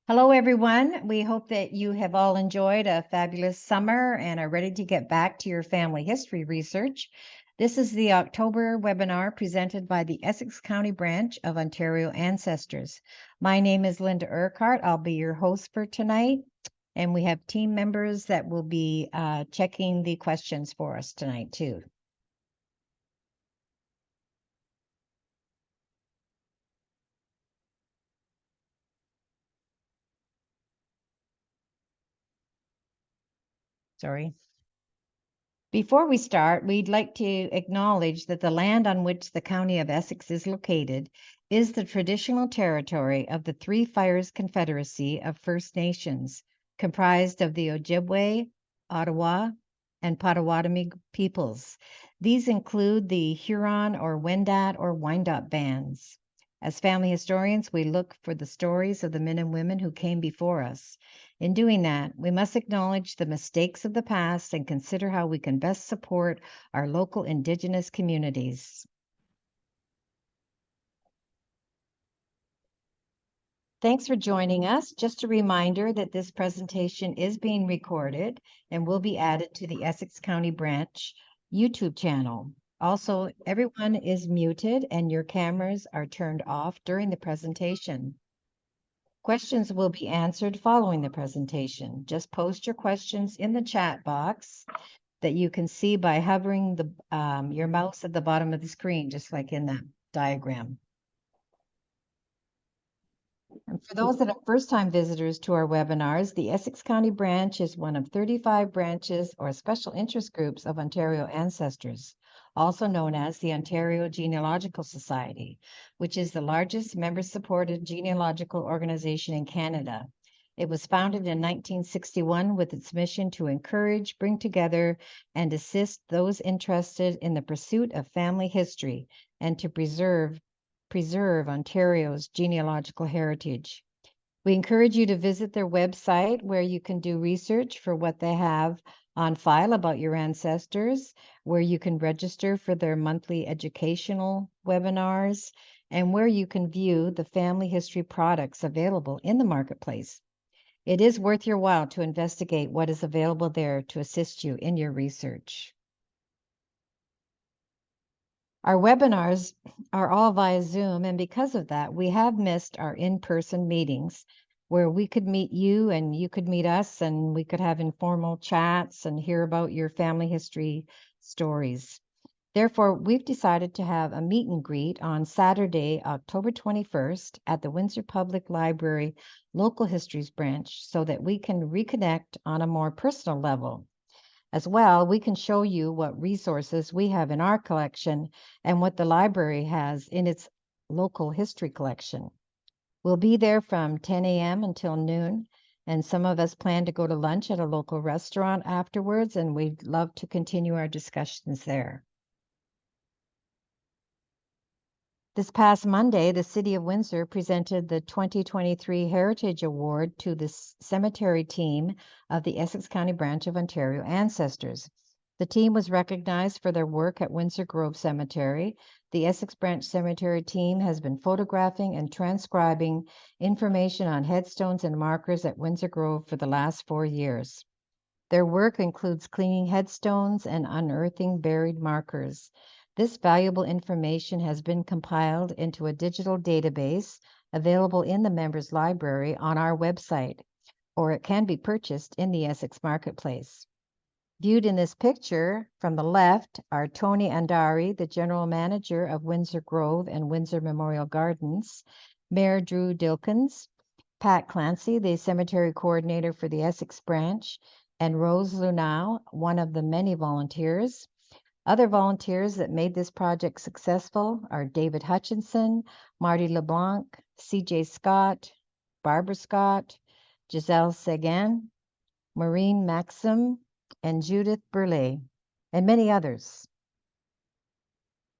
Hello, everyone. We hope that you have all enjoyed a fabulous summer and are ready to get back to your family history research. This is the October webinar presented by the Essex County branch of Ontario Ancestors. My name is Linda Urquhart. I'll be your host for tonight, and we have team members that will be checking the questions for us tonight, too. Sorry. Before we start, we'd like to acknowledge that the land on which the County of Essex is located is the traditional territory of the Three Fires Confederacy of First Nations, comprised of the Ojibwe, Ottawa, and Potawatomi peoples. These include the Huron or Wendat or Wyandot bands. As family historians, we look for the stories of the men and women who came before us. In doing that, we must acknowledge the mistakes of the past and consider how we can best support our local Indigenous communities. Thanks for joining us. Just a reminder that this presentation is being recorded and will be added to the Essex County branch YouTube channel. Also, everyone is muted and your cameras are turned off during the presentation. Questions will be answered following the presentation. Just post your questions in the chat box that you can see by hovering your mouse at the bottom of the screen, just like in that diagram. And for those that are first-time visitors to our webinars, the Essex County branch is one of 35 branches or special interest groups of Ontario Ancestors, also known as the Ontario Genealogical Society, which is the largest member-supported genealogical organization in Canada. It was founded in 1961 with its mission to encourage, bring together, and assist those interested in the pursuit of family history and to preserve Ontario's genealogical heritage. We encourage you to visit their website where you can do research for what they have on file about your ancestors, where you can register for their monthly educational webinars, and where you can view the family history products available in the marketplace. It is worth your while to investigate what is available there to assist you in your research. Our webinars are all via Zoom, and because of that, we have missed our in-person meetings where we could meet you and you could meet us and we could have informal chats and hear about your family history stories. Therefore, we've decided to have a meet and greet on Saturday, October 21st at the Windsor Public Library Local Histories Branch so that we can reconnect on a more personal level. As well, we can show you what resources we have in our collection and what the library has in its local history collection. We'll be there from 10 a.m. until noon, and some of us plan to go to lunch at a local restaurant afterwards, and we'd love to continue our discussions there. This past Monday, the City of Windsor presented the 2023 Heritage Award to the cemetery team of the Essex County branch of Ontario Ancestors. The team was recognized for their work at Windsor Grove Cemetery. The Essex Branch Cemetery team has been photographing and transcribing information on headstones and markers at Windsor Grove for the last 4 years. Their work includes cleaning headstones and unearthing buried markers. This valuable information has been compiled into a digital database available in the members' library on our website, or it can be purchased in the Essex Marketplace. Viewed in this picture from the left are Tony Andari, the general manager of Windsor Grove and Windsor Memorial Gardens, Mayor Drew Dilkins, Pat Clancy, the cemetery coordinator for the Essex branch, and Rose Lunau, one of the many volunteers. Other volunteers that made this project successful are David Hutchinson, Marty LeBlanc, CJ Scott, Barbara Scott, Giselle Seguin, Maureen Maxim, and Judith Burley, and many others.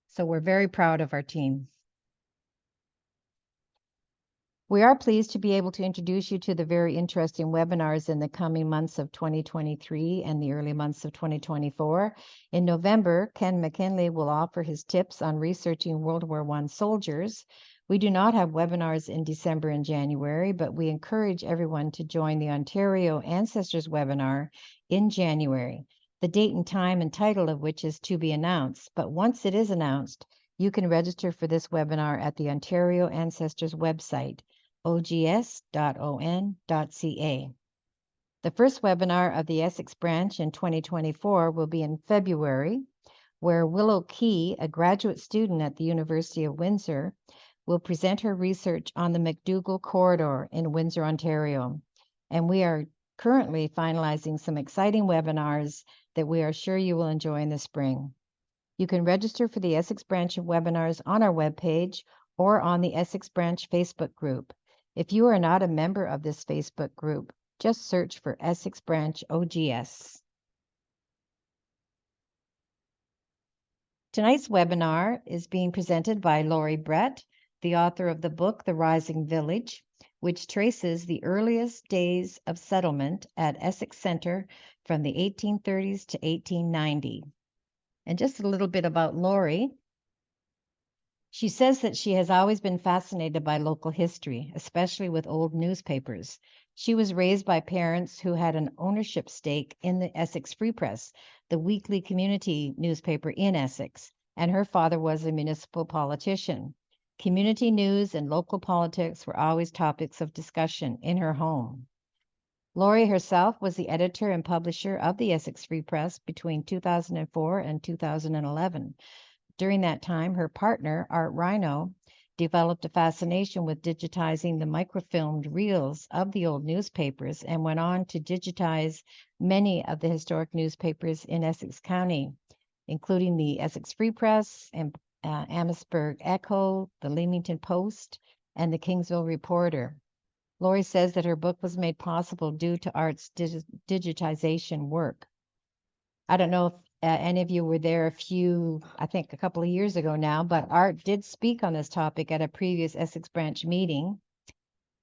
So we're very proud of our team. We are pleased to be able to introduce you to the very interesting webinars in the coming months of 2023 and the early months of 2024. In November, Ken McKinley will offer his tips on researching World War I soldiers. We do not have webinars in December and January, but we encourage everyone to join the Ontario Ancestors webinar in January, the date and time and title of which is to be announced. But once it is announced, you can register for this webinar at the Ontario Ancestors website, ogs.on.ca. The first webinar of the Essex branch in 2024 will be in February, where Willow Key, a graduate student at the University of Windsor, will present her research on the McDougall Corridor in Windsor, Ontario. And we are currently finalizing some exciting webinars that we are sure you will enjoy in the spring. You can register for the Essex branch of webinars on our webpage or on the Essex branch Facebook group. If you are not a member of this Facebook group, just search for Essex branch OGS. Tonight's webinar is being presented by Lori Brett, the author of the book, The Rising Village, which traces the earliest days of settlement at Essex Centre from the 1830s to 1890. And just a little bit about Lori. She says that she has always been fascinated by local history, especially with old newspapers. She was raised by parents who had an ownership stake in the Essex Free Press, the weekly community newspaper in Essex, and her father was a municipal politician. Community news and local politics were always topics of discussion in her home. Lori herself was the editor and publisher of the Essex Free Press between 2004 and 2011. During that time, her partner, Art Rhino, developed a fascination with digitizing the microfilmed reels of the old newspapers and went on to digitize many of the historic newspapers in Essex County, including the Essex Free Press and Amherstburg Echo, the Leamington Post, and the Kingsville Reporter. Lori says that her book was made possible due to Art's digitization work. I don't know if any of you were there I think a couple of years ago now, but Art did speak on this topic at a previous Essex branch meeting.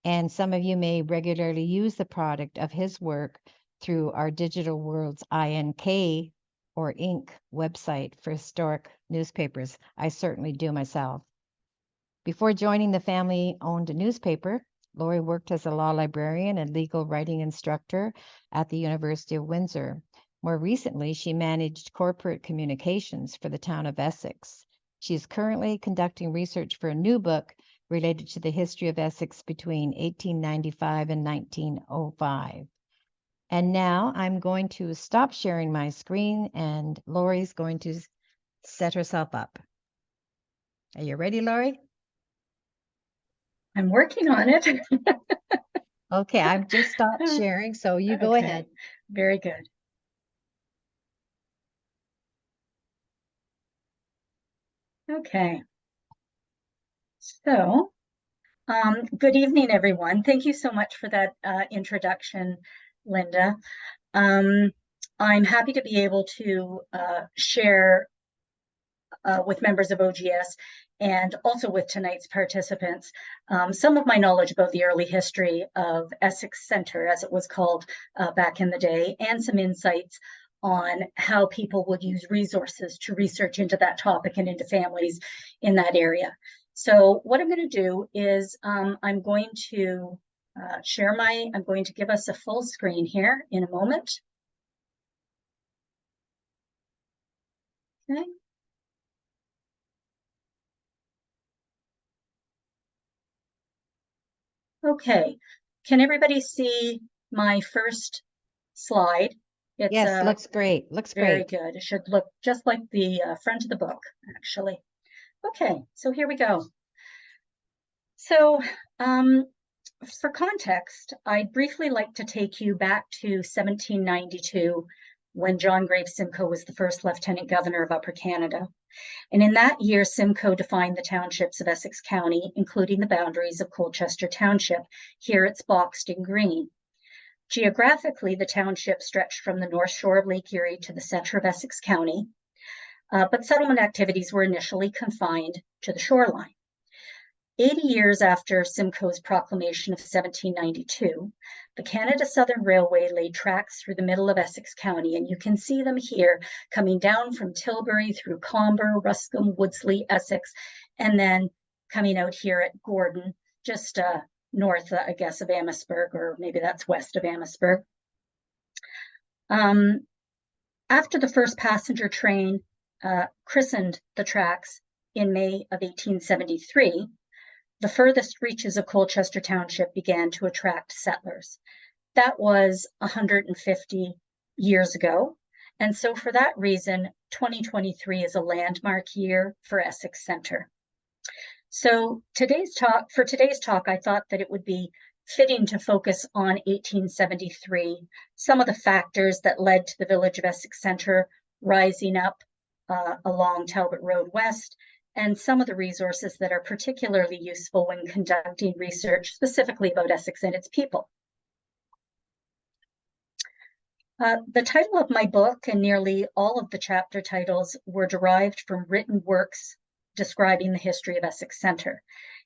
And some of you may regularly use the product of his work through our Digital Worlds INK or Inc. website for historic newspapers. I certainly do myself. Before joining the family-owned newspaper, Lori worked as a law librarian and legal writing instructor at the University of Windsor. More recently, she managed corporate communications for the town of Essex. She is currently conducting research for a new book related to the history of Essex between 1895 and 1905. And now I'm going to stop sharing my screen, and Lori's going to set herself up. Are you ready, Lori? I'm working on it. Okay, I've just stopped sharing, so you go ahead. Very good. Okay. So, good evening, everyone. Thank you so much for that introduction, Linda. I'm happy to be able to share with members of OGS and also with tonight's participants some of my knowledge about the early history of Essex Centre, as it was called back in the day, and some insights on how people would use resources to research into that topic and into families in that area. So what I'm going to do is I'm going to I'm going to give us a full screen here in a moment. Okay. Okay, can everybody see my first slide? Yes, looks great. Looks very great. Good. It should look just like the front of the book, actually. Okay, so here we go. So for context, I'd briefly like to take you back to 1792 when John Graves Simcoe was the first Lieutenant Governor of Upper Canada. And in that year, Simcoe defined the townships of Essex County, including the boundaries of Colchester Township. Here it's boxed in green. Geographically, the township stretched from the north shore of Lake Erie to the center of Essex County, but settlement activities were initially confined to the shoreline. 80 years after Simcoe's proclamation of 1792, the Canada Southern Railway laid tracks through the middle of Essex County, and you can see them here coming down from Tilbury through Comber, Ruscombe, Woodsley, Essex, and then coming out here at Gordon, just north, I guess, of Amherstburg, or maybe that's west of Amherstburg. After the first passenger train christened the tracks in May of 1873, the furthest reaches of Colchester Township began to attract settlers. That was 150 years ago. And so for that reason, 2023 is a landmark year for Essex Centre. So for today's talk, I thought that it would be fitting to focus on 1873, some of the factors that led to the village of Essex Centre rising up along Talbot Road West, and some of the resources that are particularly useful when conducting research specifically about Essex and its people. The title of my book and nearly all of the chapter titles were derived from written works describing the history of Essex Centre.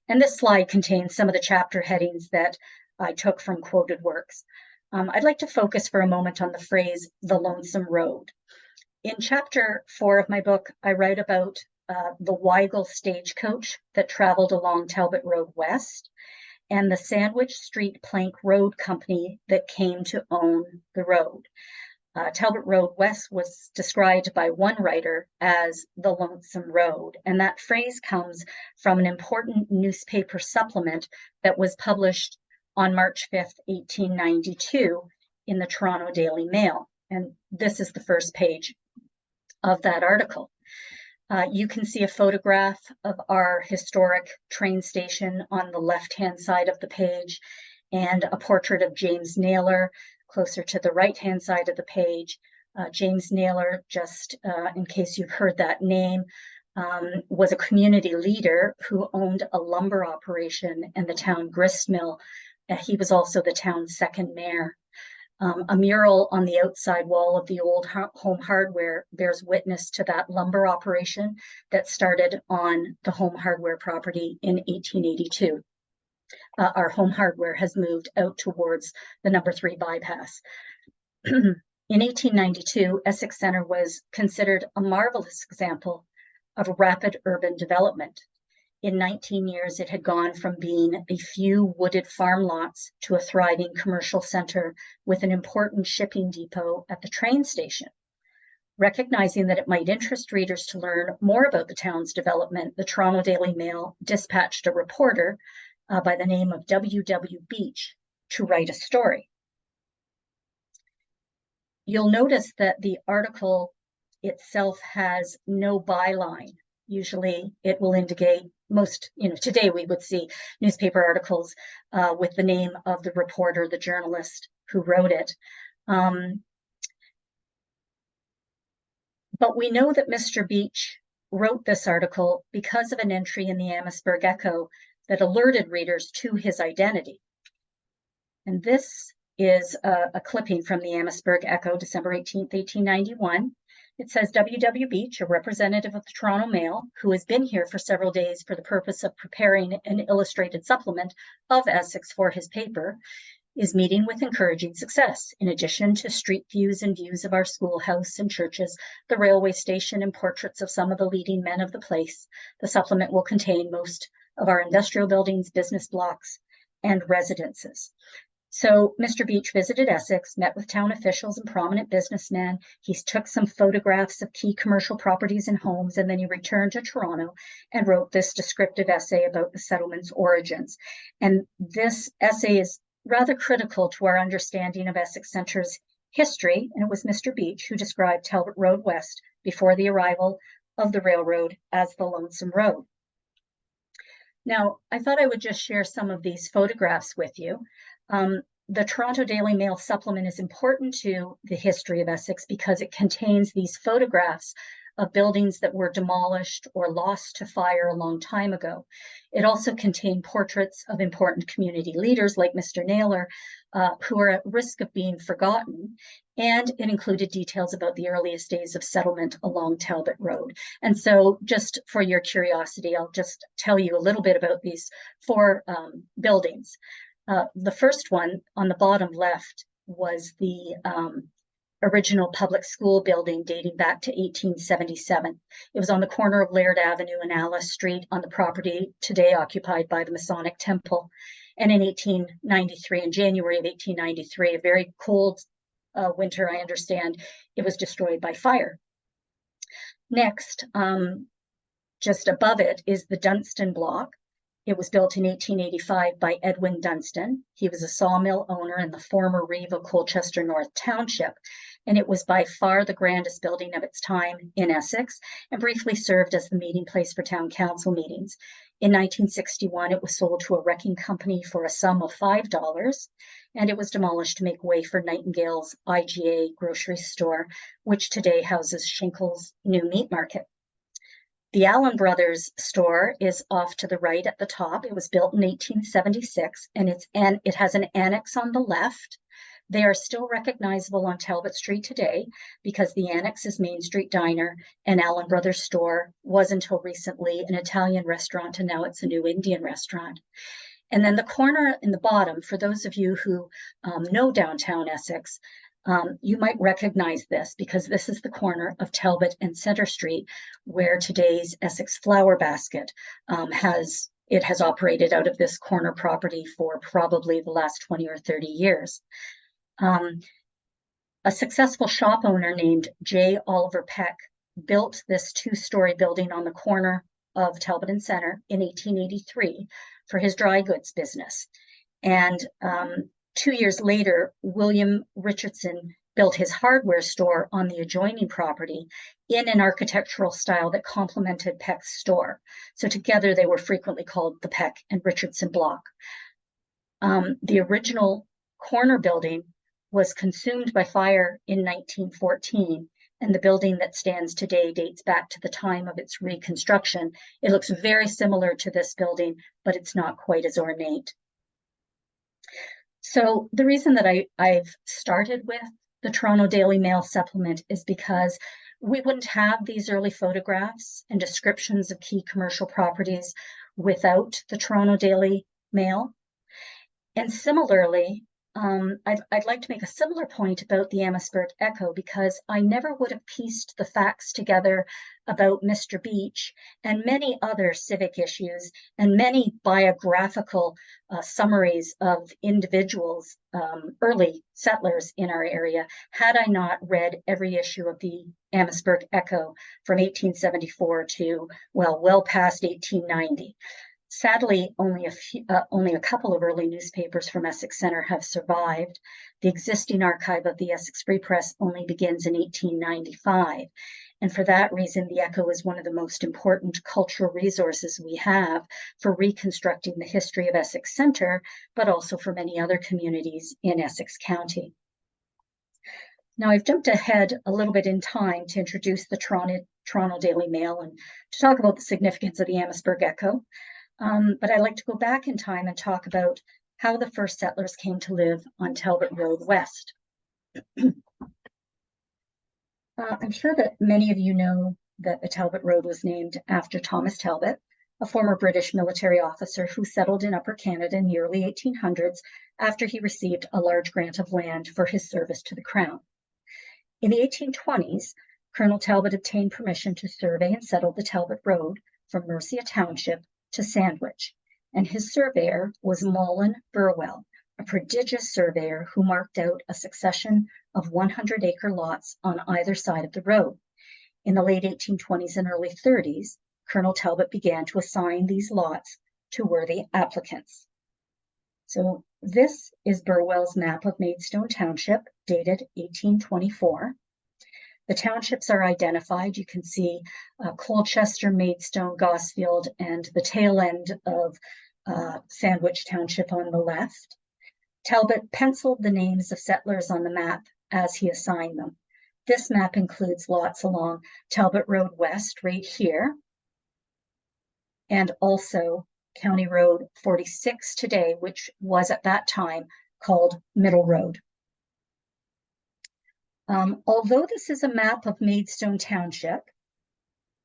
And this slide contains some of the chapter headings that I took from quoted works. I'd like to focus for a moment on the phrase, the lonesome road. In chapter 4 of my book, I write about the Weigel stagecoach that traveled along Talbot Road West and the Sandwich Street Plank Road Company that came to own the road. Talbot Road West was described by one writer as the lonesome road, and that phrase comes from an important newspaper supplement that was published on March 5th, 1892 in the Toronto Daily Mail. And this is the first page of that article. You can see a photograph of our historic train station on the left-hand side of the page, and a portrait of James Naylor closer to the right-hand side of the page. James Naylor, just in case you've heard that name, was a community leader who owned a lumber operation in the town gristmill. He was also the town's second mayor. A mural on the outside wall of the old Home Hardware bears witness to that lumber operation that started on the Home Hardware property in 1882. Our Home Hardware has moved out towards the number 3 bypass. In 1892, Essex Centre was considered a marvelous example of rapid urban development. In 19 years, it had gone from being a few wooded farm lots to a thriving commercial centre with an important shipping depot at the train station. Recognizing that it might interest readers to learn more about the town's development, the Toronto Daily Mail dispatched a reporter by the name of W.W. Beach to write a story. You'll notice that the article itself has no byline. Usually it will indicate today we would see newspaper articles with the name of the reporter, the journalist who wrote it. But we know that Mr. Beach wrote this article because of an entry in the Amherstburg Echo that alerted readers to his identity. And this is a clipping from the Amherstburg Echo, December 18th, 1891. It says, W.W. Beach, a representative of the Toronto Mail, who has been here for several days for the purpose of preparing an illustrated supplement of Essex for his paper, is meeting with encouraging success. In addition to street views and views of our schoolhouse and churches, the railway station, and portraits of some of the leading men of the place, the supplement will contain most of our industrial buildings, business blocks, and residences. So Mr. Beach visited Essex, met with town officials and prominent businessmen. He took some photographs of key commercial properties and homes, and then he returned to Toronto and wrote this descriptive essay about the settlement's origins. And this essay is rather critical to our understanding of Essex Centre's history, and it was Mr. Beach who described Talbot Road West before the arrival of the railroad as the Lonesome Road. Now, I thought I would just share some of these photographs with you. The Toronto Daily Mail supplement is important to the history of Essex because it contains these photographs of buildings that were demolished or lost to fire a long time ago. It also contained portraits of important community leaders like Mr. Naylor, who are at risk of being forgotten. And it included details about the earliest days of settlement along Talbot Road. And so just for your curiosity, I'll just tell you a little bit about these 4 buildings. The first one on the bottom left was the original public school building dating back to 1877. It was on the corner of Laird Avenue and Alice Street on the property today occupied by the Masonic Temple. And in 1893, in January of 1893, a very cold winter, I understand, it was destroyed by fire. Next, just above it is the Dunstan block. It was built in 1885 by Edwin Dunstan. He was a sawmill owner in the former reeve of Colchester North Township, and it was by far the grandest building of its time in Essex, and briefly served as the meeting place for town council meetings. In 1961, it was sold to a wrecking company for a sum of $5, and it was demolished to make way for Nightingale's IGA grocery store, which today houses Schinkel's new meat market. The Allen Brothers store is off to the right at the top. It was built in 1876, and it has an annex on the left. They are still recognizable on Talbot Street today because the annex is Main Street Diner, and Allen Brothers store was until recently an Italian restaurant, and now it's a new Indian restaurant. And then the corner in the bottom, for those of you who know downtown Essex, you might recognize this because this is the corner of Talbot and Center Street where today's Essex Flower Basket has operated out of this corner property for probably the last 20 or 30 years. A successful shop owner named J. Oliver Peck built this two-story building on the corner of Talbot and Center in 1883 for his dry goods business. And 2 years later, William Richardson built his hardware store on the adjoining property in an architectural style that complemented Peck's store. So together they were frequently called the Peck and Richardson block. The original corner building was consumed by fire in 1914, and the building that stands today dates back to the time of its reconstruction. It looks very similar to this building, but it's not quite as ornate. So the reason that I've started with the Toronto Daily Mail supplement is because we wouldn't have these early photographs and descriptions of key commercial properties without the Toronto Daily Mail. And similarly, I'd like to make a similar point about the Amherstburg Echo because I never would have pieced the facts together about Mr. Beach and many other civic issues and many biographical summaries of individuals, early settlers in our area, had I not read every issue of the Amherstburg Echo from 1874 to, well past 1890. Sadly, only a couple of early newspapers from Essex Centre have survived. The existing archive of the Essex Free Press only begins in 1895. And for that reason, the Echo is one of the most important cultural resources we have for reconstructing the history of Essex Centre, but also for many other communities in Essex County. Now, I've jumped ahead a little bit in time to introduce the Toronto Daily Mail and to talk about the significance of the Amherstburg Echo. But I'd like to go back in time and talk about how the first settlers came to live on Talbot Road West. I'm sure that many of you know that the Talbot Road was named after Thomas Talbot, a former British military officer who settled in Upper Canada in the early 1800s after he received a large grant of land for his service to the Crown. In the 1820s, Colonel Talbot obtained permission to survey and settle the Talbot Road from Mercia Township to Sandwich, and his surveyor was Mullen Burwell, a prodigious surveyor who marked out a succession of 100-acre lots on either side of the road. In the late 1820s and early 30s, Colonel Talbot began to assign these lots to worthy applicants. So this is Burwell's map of Maidstone Township, dated 1824. The townships are identified. You can see Colchester, Maidstone, Gosfield, and the tail end of Sandwich Township on the left. Talbot penciled the names of settlers on the map as he assigned them. This map includes lots along Talbot Road West right here, and also County Road 46 today, which was at that time called Middle Road. Although this is a map of Maidstone Township,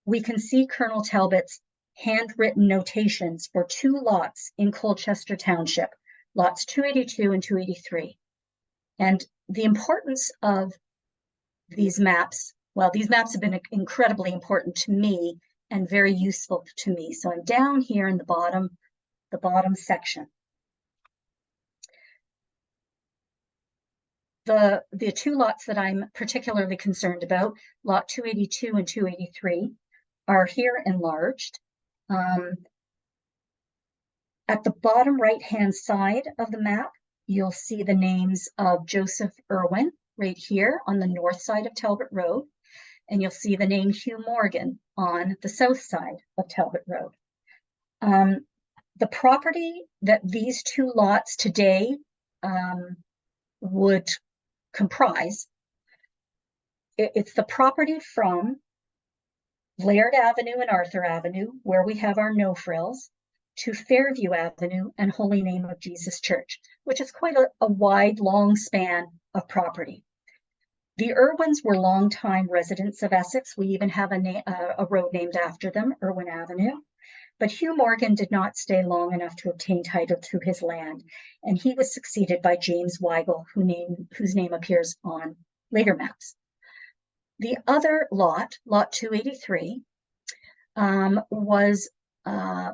we can see Colonel Talbot's handwritten notations for two lots in Colchester Township, lots 282 and 283. And the importance of these maps, well, these maps have been incredibly important to me and very useful to me. So I'm down here in the bottom section. The two lots that I'm particularly concerned about, lot 282 and 283, are here enlarged. At the bottom right-hand side of the map, you'll see the names of Joseph Irwin right here on the north side of Talbot Road, and you'll see the name Hugh Morgan on the south side of Talbot Road. The property that these two lots today would comprise, it's the property from Laird Avenue and Arthur Avenue, where we have our no frills, to Fairview Avenue and Holy Name of Jesus Church, which is quite a wide, long span of property. The Irwins were longtime residents of Essex. We even have a road named after them, Irwin Avenue. But Hugh Morgan did not stay long enough to obtain title to his land, and he was succeeded by James Weigel, whose name appears on later maps. The other lot, lot 283, was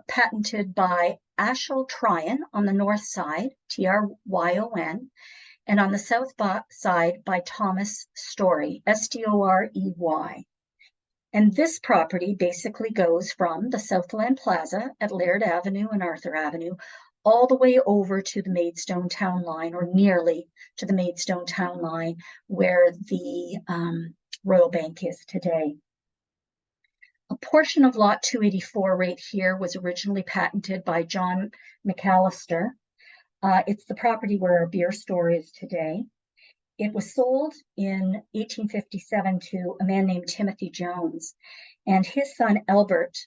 patented by Ashel Tryon on the north side, Tryon, and on the south side by Thomas Story, Storey. And this property basically goes from the Southland Plaza at Laird Avenue and Arthur Avenue all the way over to the Maidstone town line, or nearly to the Maidstone town line, where the Royal Bank is today. A portion of lot 284 right here was originally patented by John McAllister. It's the property where our beer store is today. It was sold in 1857 to a man named Timothy Jones, and his son Albert,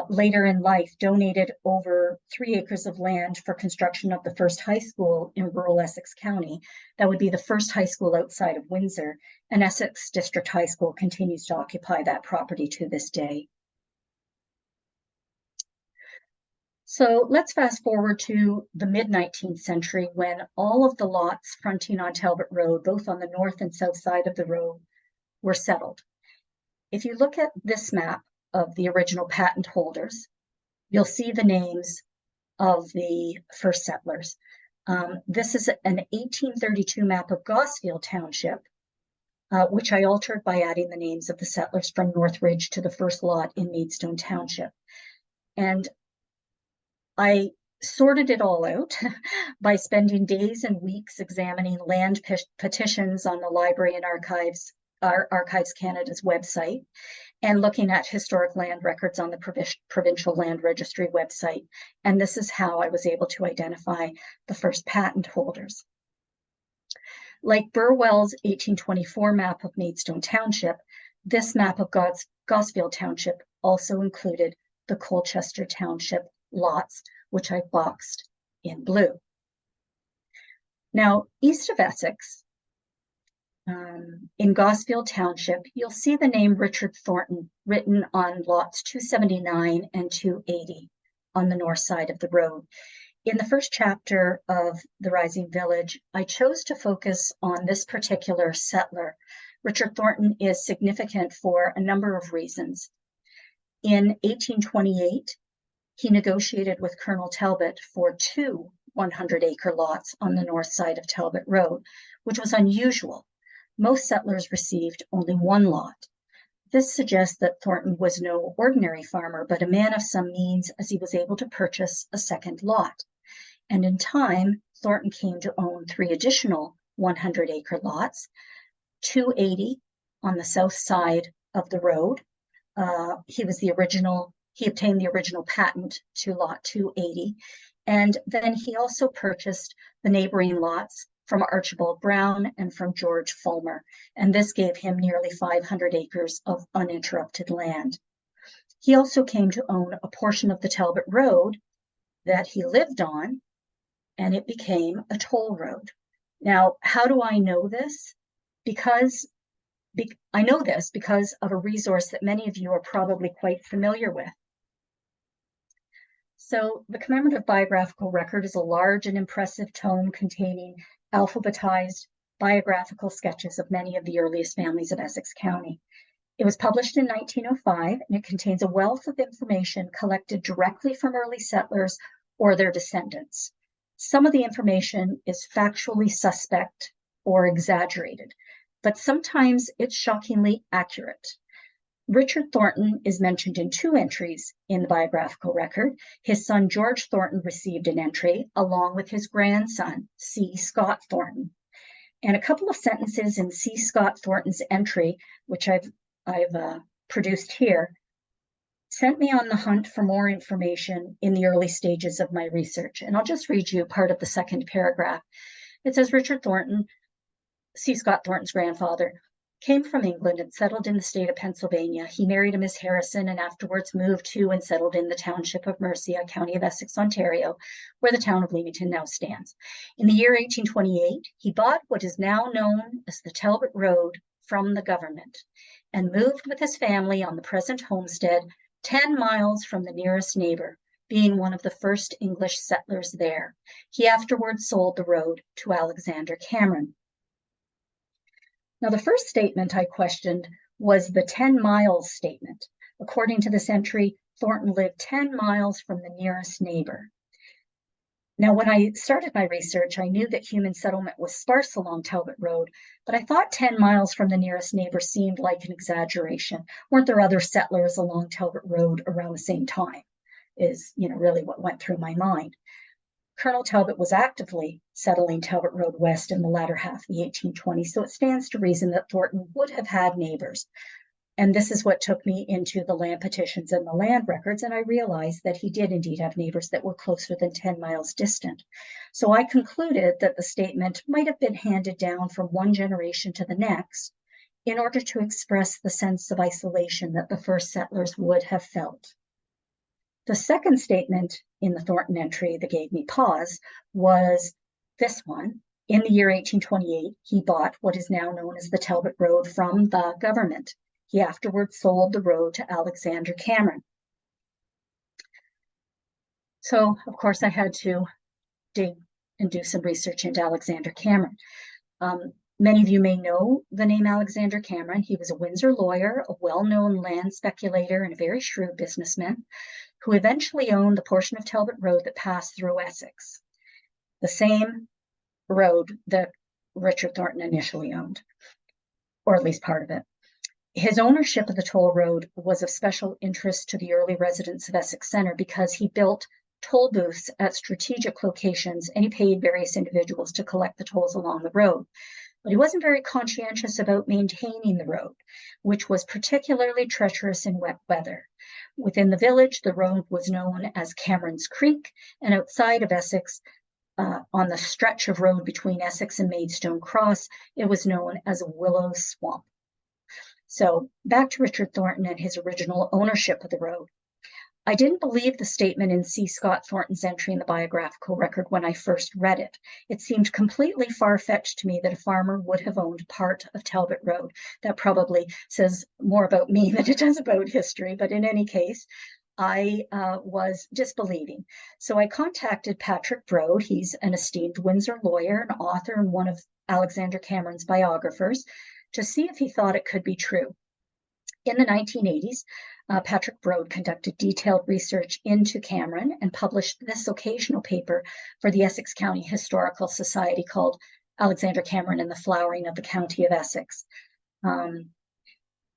later in life, donated over 3 acres of land for construction of the first high school in rural Essex County. That would be the first high school outside of Windsor, and Essex District High School continues to occupy that property to this day. So let's fast forward to the mid-19th century, when all of the lots fronting on Talbot Road, both on the north and south side of the road, were settled. If you look at this map of the original patent holders, you'll see the names of the first settlers. This is an 1832 map of Gosfield Township, which I altered by adding the names of the settlers from Northridge to the first lot in Maidstone Township. And I sorted it all out by spending days and weeks examining land petitions on the Library and Archives Canada's website, and looking at historic land records on the Provincial Land Registry website. And this is how I was able to identify the first patent holders. Like Burwell's 1824 map of Maidstone Township, this map of Gosfield Township also included the Colchester Township lots, which I boxed in blue. Now, east of Essex, in Gosfield Township, you'll see the name Richard Thornton written on lots 279 and 280 on the north side of the road. In the first chapter of The Rising Village, I chose to focus on this particular settler. Richard Thornton is significant for a number of reasons. In 1828, he negotiated with Colonel Talbot for 2 100-acre lots on the north side of Talbot Road, which was unusual. Most settlers received only 1 lot. This suggests that Thornton was no ordinary farmer, but a man of some means, as he was able to purchase a second lot. And in time, Thornton came to own 3 additional 100-acre lots, 280 on the south side of the road. He obtained the original patent to lot 280. And then he also purchased the neighboring lots from Archibald Brown and from George Fulmer. And this gave him nearly 500 acres of uninterrupted land. He also came to own a portion of the Talbot Road that he lived on, and it became a toll road. Now, how do I know this? I know this because of a resource that many of you are probably quite familiar with. So the commemorative biographical record is a large and impressive tome containing alphabetized biographical sketches of many of the earliest families of Essex County. It was published in 1905, and it contains a wealth of information collected directly from early settlers or their descendants. Some of the information is factually suspect or exaggerated, but sometimes it's shockingly accurate. Richard Thornton is mentioned in 2 entries in the biographical record. His son George Thornton received an entry, along with his grandson, C. Scott Thornton. And a couple of sentences in C. Scott Thornton's entry, which I've produced here, sent me on the hunt for more information in the early stages of my research. And I'll just read you part of the second paragraph. It says, Richard Thornton, C. Scott Thornton's grandfather, came from England and settled in the state of Pennsylvania. He married a Miss Harrison and afterwards moved to and settled in the township of Mercia, county of Essex, Ontario, where the town of Leamington now stands. In the year 1828, he bought what is now known as the Talbot Road from the government and moved with his family on the present homestead 10 miles from the nearest neighbor, being one of the first English settlers there. He afterwards sold the road to Alexander Cameron. Now, the first statement I questioned was the 10 miles statement. According to this entry, Thornton lived 10 miles from the nearest neighbor. Now, when I started my research, I knew that human settlement was sparse along Talbot Road, but I thought 10 miles from the nearest neighbor seemed like an exaggeration. Weren't there other settlers along Talbot Road around the same time? Is, really what went through my mind. Colonel Talbot was actively settling Talbot Road West in the latter half of the 1820s, so it stands to reason that Thornton would have had neighbors. And this is what took me into the land petitions and the land records, and I realized that he did indeed have neighbors that were closer than 10 miles distant. So I concluded that the statement might have been handed down from one generation to the next in order to express the sense of isolation that the first settlers would have felt. The second statement in the Thornton entry that gave me pause was this one. In the year 1828, he bought what is now known as the Talbot Road from the government. He afterwards sold the road to Alexander Cameron. So, of course, I had to dig and do some research into Alexander Cameron. Many of you may know the name Alexander Cameron. He was a Windsor lawyer, a well-known land speculator, and a very shrewd businessman who eventually owned the portion of Talbot Road that passed through Essex, the same road that Richard Thornton initially owned, or at least part of it. His ownership of the toll road was of special interest to the early residents of Essex Centre because he built toll booths at strategic locations and he paid various individuals to collect the tolls along the road. But he wasn't very conscientious about maintaining the road, which was particularly treacherous in wet weather. Within the village, the road was known as Cameron's Creek, and outside of Essex, on the stretch of road between Essex and Maidstone Cross, it was known as Willow Swamp. So back to Richard Thornton and his original ownership of the road. I didn't believe the statement in C. Scott Thornton's entry in the biographical record when I first read it. It seemed completely far-fetched to me that a farmer would have owned part of Talbot Road. That probably says more about me than it does about history, but in any case, I was disbelieving. So I contacted Patrick Brode. He's an esteemed Windsor lawyer, an author, and one of Alexander Cameron's biographers, to see if he thought it could be true. In the 1980s, Patrick Brode conducted detailed research into Cameron and published this occasional paper for the Essex County Historical Society called Alexander Cameron and the Flowering of the County of Essex. And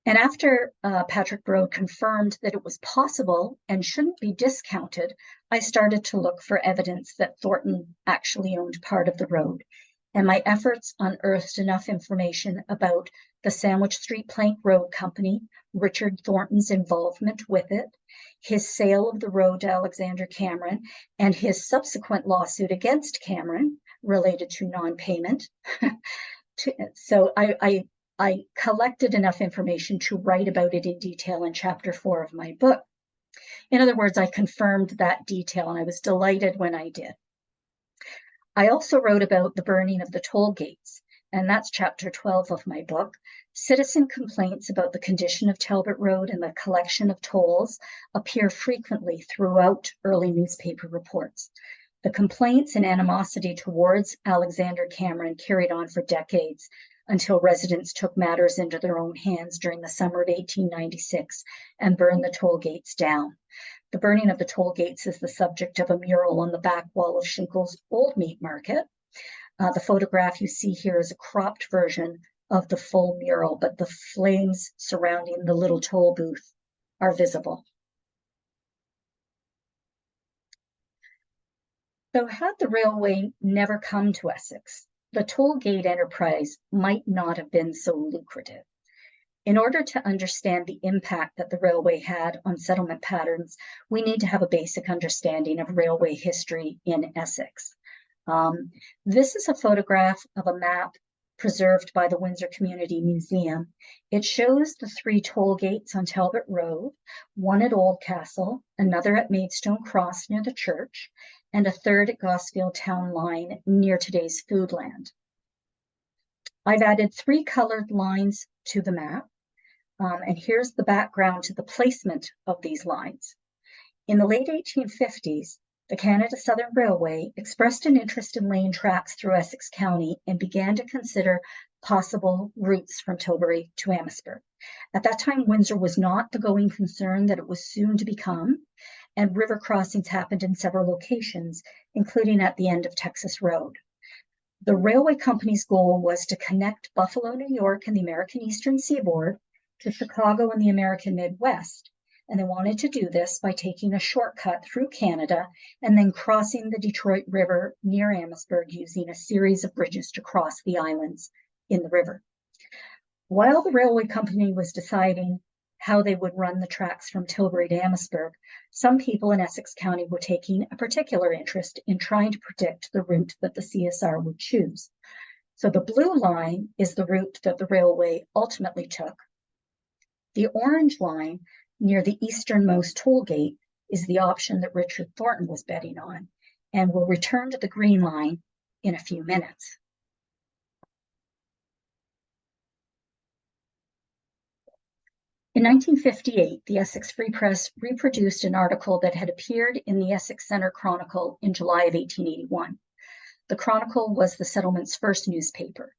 after Patrick Brode confirmed that it was possible and shouldn't be discounted, I started to look for evidence that Thornton actually owned part of the road. And my efforts unearthed enough information about the Sandwich Street Plank Road Company, Richard Thornton's involvement with it, his sale of the road to Alexander Cameron, and his subsequent lawsuit against Cameron related to non-payment. So I collected enough information to write about it in detail in chapter 4 of my book. In other words, I confirmed that detail, and I was delighted when I did. I also wrote about the burning of the toll gates, and that's chapter 12 of my book. Citizen complaints about the condition of Talbot Road and the collection of tolls appear frequently throughout early newspaper reports. The complaints and animosity towards Alexander Cameron carried on for decades until residents took matters into their own hands during the summer of 1896 and burned the toll gates down. The burning of the toll gates is the subject of a mural on the back wall of Shinkel's Old Meat Market. The photograph you see here is a cropped version of the full mural, but the flames surrounding the little toll booth are visible. So had the railway never come to Essex, the toll gate enterprise might not have been so lucrative. In order to understand the impact that the railway had on settlement patterns, we need to have a basic understanding of railway history in Essex. This is a photograph of a map preserved by the Windsor Community Museum. It shows the 3 toll gates on Talbot Road, one at Oldcastle, another at Maidstone Cross near the church, and a third at Gosfield Town Line near today's Foodland. I've added 3 colored lines to the map, and here's the background to the placement of these lines. In the late 1850s, the Canada Southern Railway expressed an interest in laying tracks through Essex County and began to consider possible routes from Tilbury to Amherstburg. At that time, Windsor was not the going concern that it was soon to become, and river crossings happened in several locations, including at the end of Texas Road. The railway company's goal was to connect Buffalo, New York, and the American Eastern Seaboard to Chicago and the American Midwest. And they wanted to do this by taking a shortcut through Canada and then crossing the Detroit River near Amherstburg using a series of bridges to cross the islands in the river. While the railway company was deciding how they would run the tracks from Tilbury to Amherstburg, some people in Essex County were taking a particular interest in trying to predict the route that the CSR would choose. So the blue line is the route that the railway ultimately took. The orange line near the easternmost toll gate is the option that Richard Thornton was betting on, and we'll return to the green line in a few minutes. In 1958, the Essex Free Press reproduced an article that had appeared in the Essex Centre Chronicle in July of 1881. The Chronicle was the settlement's first newspaper,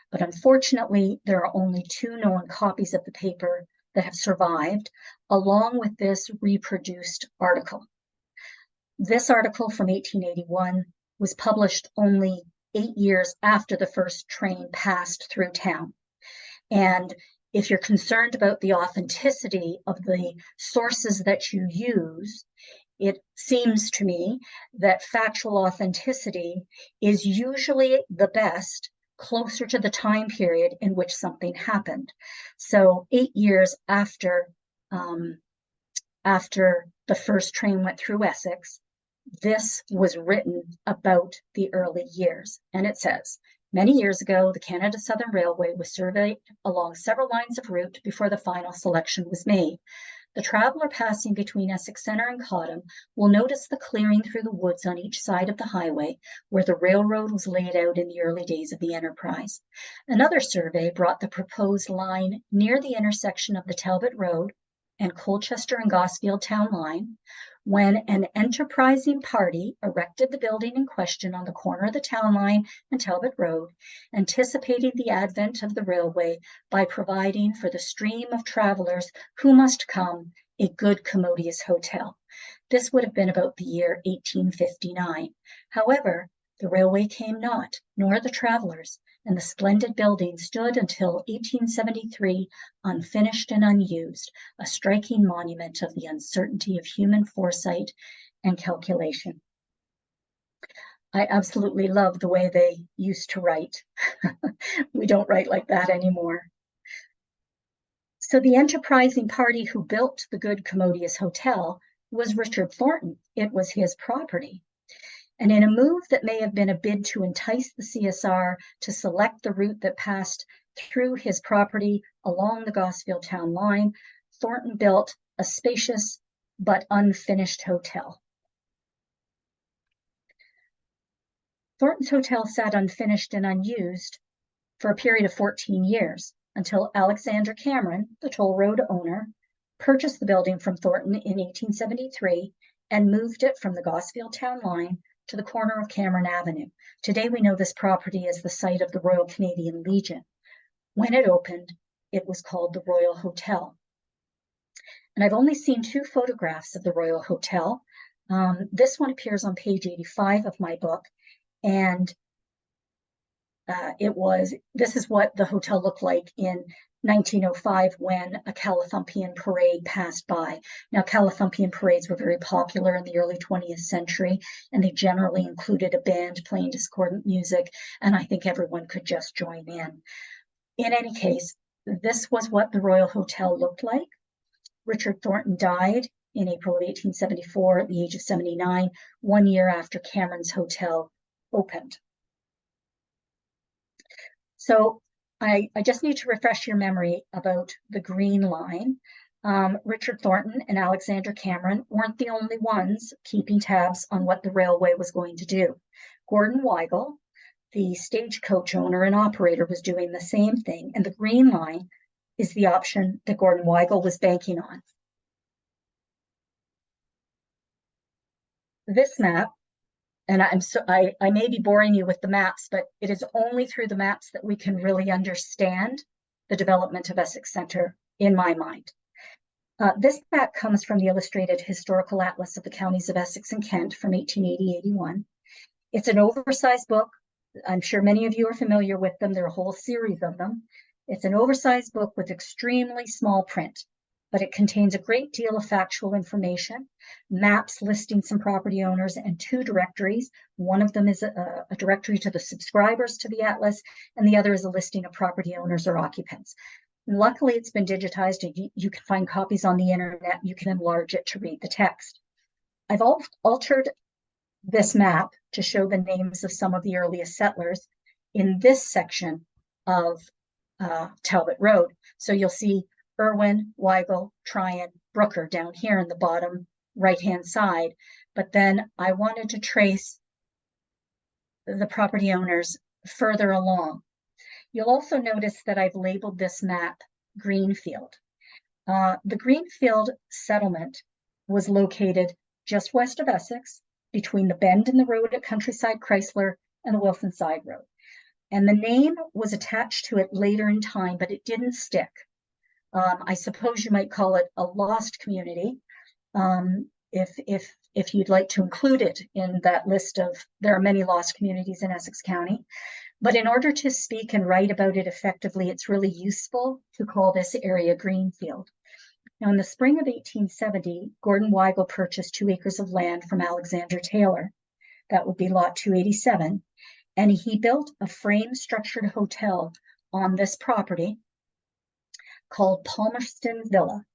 but unfortunately, there are only 2 known copies of the paper that have survived, along with this reproduced article. This article from 1881 was published only 8 years after the first train passed through town. And if you're concerned about the authenticity of the sources that you use, it seems to me that factual authenticity is usually the best closer to the time period in which something happened. So 8 years after the first train went through Essex, this was written about the early years. And it says, many years ago, the Canada Southern Railway was surveyed along several lines of route before the final selection was made. The traveler passing between Essex Centre and Cottam will notice the clearing through the woods on each side of the highway where the railroad was laid out in the early days of the enterprise. Another survey brought the proposed line near the intersection of the Talbot Road and Colchester and Gosfield Town Line, when an enterprising party erected the building in question on the corner of the Town Line and Talbot Road, anticipating the advent of the railway by providing for the stream of travelers who must come a good commodious hotel. This would have been about the year 1859. However, the railway came not, nor the travelers, and the splendid building stood until 1873 unfinished and unused, a striking monument of the uncertainty of human foresight and calculation. I absolutely love the way they used to write. We don't write like that anymore. So the enterprising party who built the good commodious hotel was Richard Thornton. It was his property. And in a move that may have been a bid to entice the CSR to select the route that passed through his property along the Gosfield Town Line, Thornton built a spacious but unfinished hotel. Thornton's hotel sat unfinished and unused for a period of 14 years until Alexander Cameron, the toll road owner, purchased the building from Thornton in 1873 and moved it from the Gosfield Town Line to the corner of Cameron Avenue. Today we know this property as the site of the Royal Canadian Legion. When it opened, it was called the Royal Hotel. And I've only seen 2 photographs of the Royal Hotel. This one appears on page 85 of my book, and this is what the hotel looked like in 1905 when a Calathumpian parade passed by. Now, Calathumpian parades were very popular in the early 20th century, and they generally included a band playing discordant music, and I think everyone could just join in. In any case, this was what the Royal Hotel looked like. Richard Thornton died in April of 1874 at the age of 79, 1 year after Cameron's Hotel opened. So I just need to refresh your memory about the Green Line. Richard Thornton and Alexander Cameron weren't the only ones keeping tabs on what the railway was going to do. Gordon Weigel, the stagecoach owner and operator, was doing the same thing, and the Green Line is the option that Gordon Weigel was banking on. This map, and I may be boring you with the maps, but it is only through the maps that we can really understand the development of Essex Centre, in my mind. This map comes from the Illustrated Historical Atlas of the Counties of Essex and Kent from 1880-81. It's an oversized book. I'm sure many of you are familiar with them. There are a whole series of them. It's an oversized book with extremely small print, but it contains a great deal of factual information, maps listing some property owners, and 2 directories. One of them is a directory to the subscribers to the atlas, and the other is a listing of property owners or occupants. And luckily, it's been digitized, and you can find copies on the internet. You can enlarge it to read the text. I've altered this map to show the names of some of the earliest settlers in this section of Talbot Road. So you'll see Irwin, Weigel, Tryon, Brooker down here in the bottom right-hand side. But then I wanted to trace the property owners further along. You'll also notice that I've labeled this map Greenfield. The Greenfield settlement was located just west of Essex, between the bend in the road at Countryside Chrysler and the Wilson Side Road. And the name was attached to it later in time, but it didn't stick. I suppose you might call it a lost community, if you'd like to include it in that list of, there are many lost communities in Essex County. But in order to speak and write about it effectively, it's really useful to call this area Greenfield. Now, in the spring of 1870, Gordon Weigel purchased 2 acres of land from Alexander Taylor. That would be lot 287. And he built a frame-structured hotel on this property called Palmerston Villa.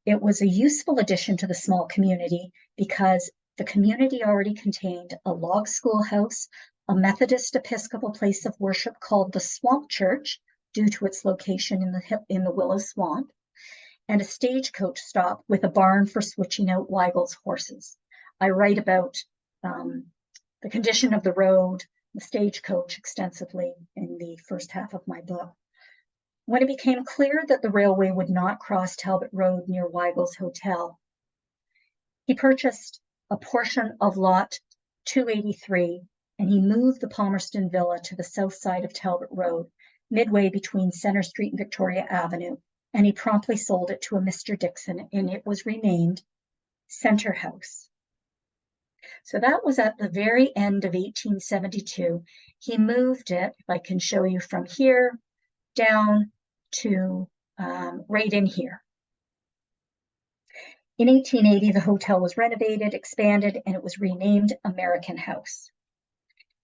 It was a useful addition to the small community because the community already contained a log schoolhouse, a Methodist Episcopal place of worship called the Swamp Church, due to its location in the Willow Swamp, and a stagecoach stop with a barn for switching out Weigel's horses. I write about the condition of the road, the stagecoach extensively in the first half of my book. When it became clear that the railway would not cross Talbot Road near Weigel's Hotel, he purchased a portion of lot 283, and he moved the Palmerston Villa to the south side of Talbot Road, midway between Center Street and Victoria Avenue, and he promptly sold it to a Mr. Dixon, and it was renamed Center House. So that was at the very end of 1872. He moved it, if I can show you from here, down to right in here. In 1880, the hotel was renovated, expanded, and it was renamed American House.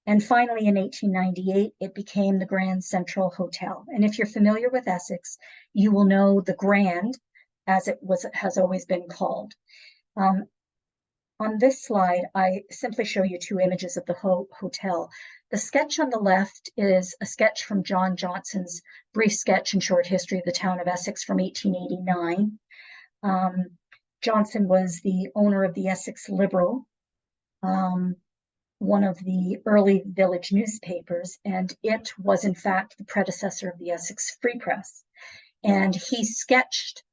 And finally, in 1898, it became the Grand Central Hotel. And if you're familiar with Essex, you will know the Grand, as it has always been called. On this slide, I simply show you 2 images of the hotel. The sketch on the left is a sketch from John Johnson's brief sketch and short history of the town of Essex from 1889. Johnson was the owner of the Essex Liberal, one of the early village newspapers, and it was in fact the predecessor of the Essex Free Press. And he sketched,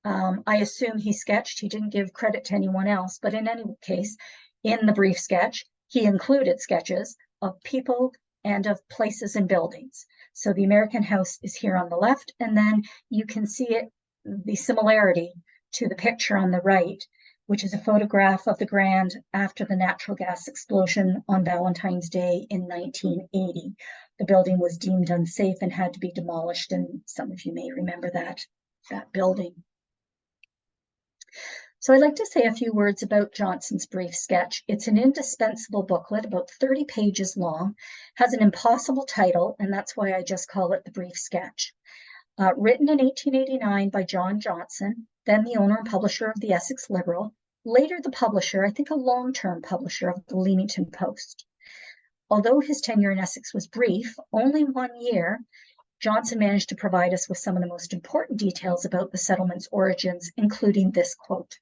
I assume he sketched, he didn't give credit to anyone else, but in any case, in the brief sketch, He included sketches of people and of places and buildings. So the American House is here on the left, and then you can see it, the similarity to the picture on the right, which is a photograph of the Grand after the natural gas explosion on Valentine's Day in 1980. The building was deemed unsafe and had to be demolished, and some of you may remember that building. So I'd like to say a few words about Johnson's brief sketch. It's an indispensable booklet, about 30 pages long, has an impossible title, and that's why I just call it the brief sketch. Written in 1889 by John Johnson, then the owner and publisher of the Essex Liberal, later the publisher, I think a long-term publisher of the Leamington Post. Although his tenure in Essex was brief, only 1 year, Johnson managed to provide us with some of the most important details about the settlement's origins, including this quote.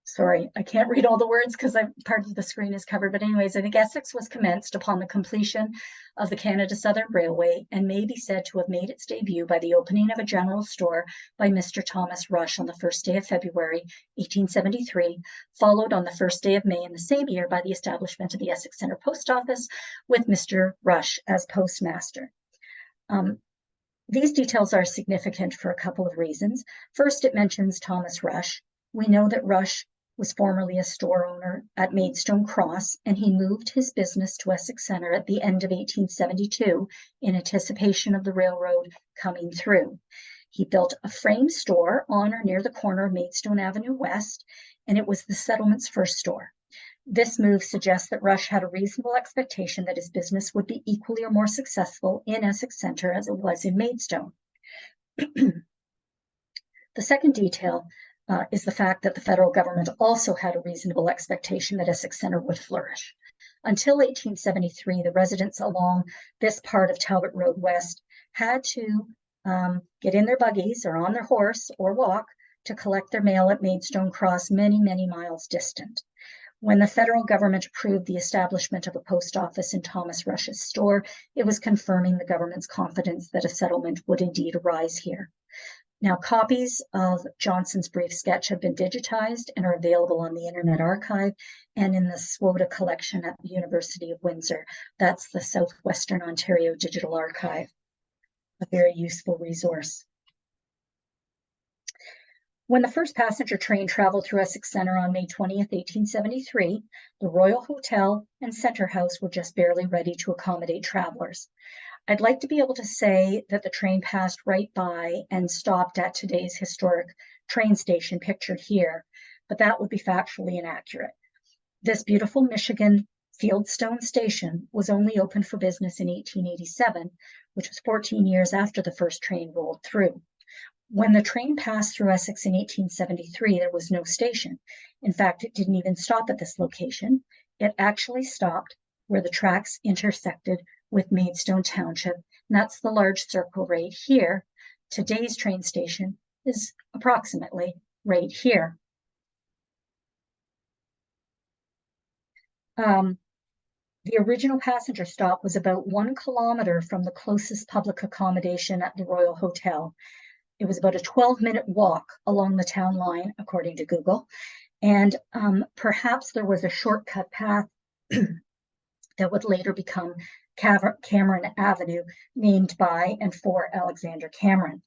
Sorry, I can't read all the words because part of the screen is covered. But anyways, I think Essex was commenced upon the completion of the Canada Southern Railway and may be said to have made its debut by the opening of a general store by Mr. Thomas Rush on the 1st day of February, 1873, followed on the 1st day of May in the same year by the establishment of the Essex Centre Post Office with Mr. Rush as postmaster. These details are significant for a couple of reasons. First, it mentions Thomas Rush. We know that Rush was formerly a store owner at Maidstone Cross, and he moved his business to Essex Centre at the end of 1872 in anticipation of the railroad coming through. He built a frame store on or near the corner of Maidstone Avenue West, and it was the settlement's first store. This move suggests that Rush had a reasonable expectation that his business would be equally or more successful in Essex Centre as it was in Maidstone. The second detail is the fact that the federal government also had a reasonable expectation that Essex Centre would flourish. Until 1873, the residents along this part of Talbot Road West had to get in their buggies or on their horse or walk to collect their mail at Maidstone Cross, many, many miles distant. When the federal government approved the establishment of a post office in Thomas Rush's store, it was confirming the government's confidence that a settlement would indeed arise here. Now, copies of Johnson's brief sketch have been digitized and are available on the Internet Archive and in the SWOTA collection at the University of Windsor. That's the Southwestern Ontario Digital Archive, a very useful resource. When the first passenger train traveled through Essex Centre on May 20th, 1873, the Royal Hotel and Centre House were just barely ready to accommodate travelers. I'd like to be able to say that the train passed right by and stopped at today's historic train station pictured here, but that would be factually inaccurate. This beautiful Michigan Fieldstone station was only open for business in 1887, which was 14 years after the first train rolled through. When the train passed through Essex in 1873, there was no station. In fact, it didn't even stop at this location. It actually stopped where the tracks intersected with Maidstone Township, and that's the large circle right here. Today's train station is approximately right here. The original passenger stop was about 1 kilometer from the closest public accommodation at the Royal Hotel. It was about a 12-minute walk along the town line, according to Google, and perhaps there was a shortcut path that would later become Cameron Avenue, named by and for Alexander Cameron.